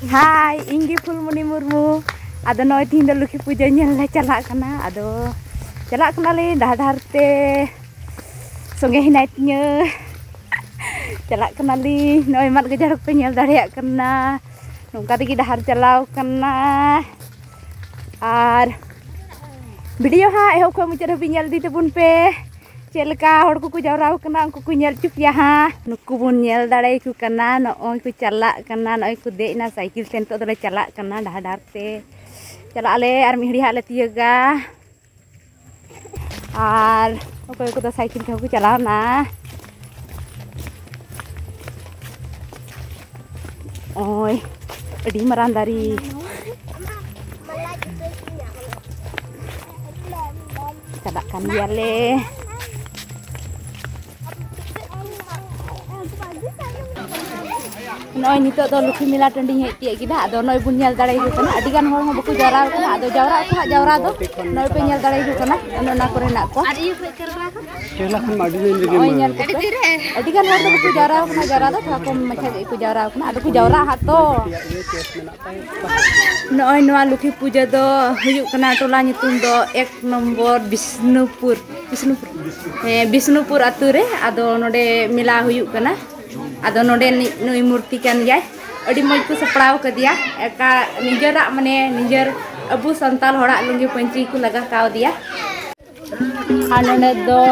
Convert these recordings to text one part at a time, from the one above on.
Hai, Inggi Fulmuni Murmu. Ada noi tin do Lukhi Puja nyel le chalak kana. Ado chalak kana le dahar te songe hinaitnya. Chalak kana li noi mat gejar pe nyel dareak kana. Nungka tegi dahar chalau kana. Ar video ha ehok ko muchar habi nyel di tebun pe. Celka hor ku jawrau kana ku nyel cup ya ha nuku bun nyel dare ku kana noi ku chalak kana noi ku de na cycle sento dole chalak kana dahar te chalak le ar mihri ha le tiaga ar okoy ku da cycle ku chalao na oi adi maran dari chalak kan dia le noi nito do Lukhi Mela tanding hej tiek gida ado noi bun nyel dare hu kana adigan hor ho baku jawra kana ado jawra ko jawra do noi pe nyel dare hu kana ona kore nak ko ari pe kerla ko kerla kan madi len lagi ma adigan hor do baku jawra kana jawra do ko macha ku jawra kana ado ku jawra ha to noi noa Lukhi Puja do huyuk kana tola nyutum do 1 nombor Bisnupur Bisnupur ature ado node mela huyuk kana ado node nui murti kan ya adi moj ku sapraw kadiya eka nijera mane nijer abu santal horak lungi panci ku laga kaw dia anone do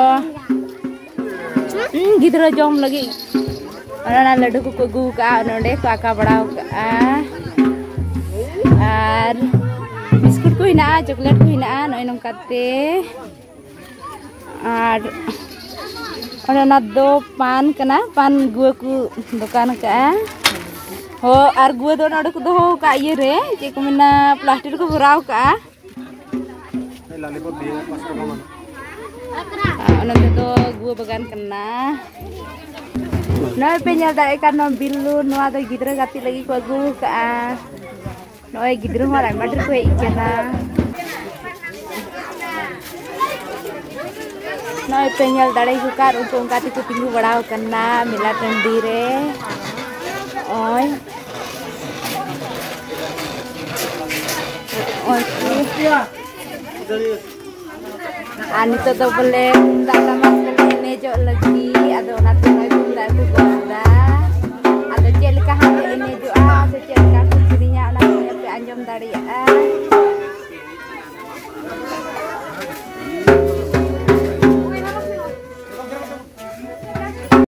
gidra jom lagi ana ladu ku gu ka node ku aka badaw ka ar biskut ku hina coklat ku hina noi nongkate ar ana do pan kana pan gua ku dukan ka ho ar gua do nade ku do ka iye re je ku mena plastic ku bhuraw ka ana do gua bagan kena noi pe nyal dare kan no bilu noa do gidra gati lagi ku gu ka noi gidra hora madir ku ikena noi penyal dare hukar untuk ungkati ku pinggu badao kana mela tandi re oi ani to do bole tak sama sekali nejo lagi ado natu noi bunda ku goda ado jelika ha nejo ado jelika ku sininya ona pe anjom dare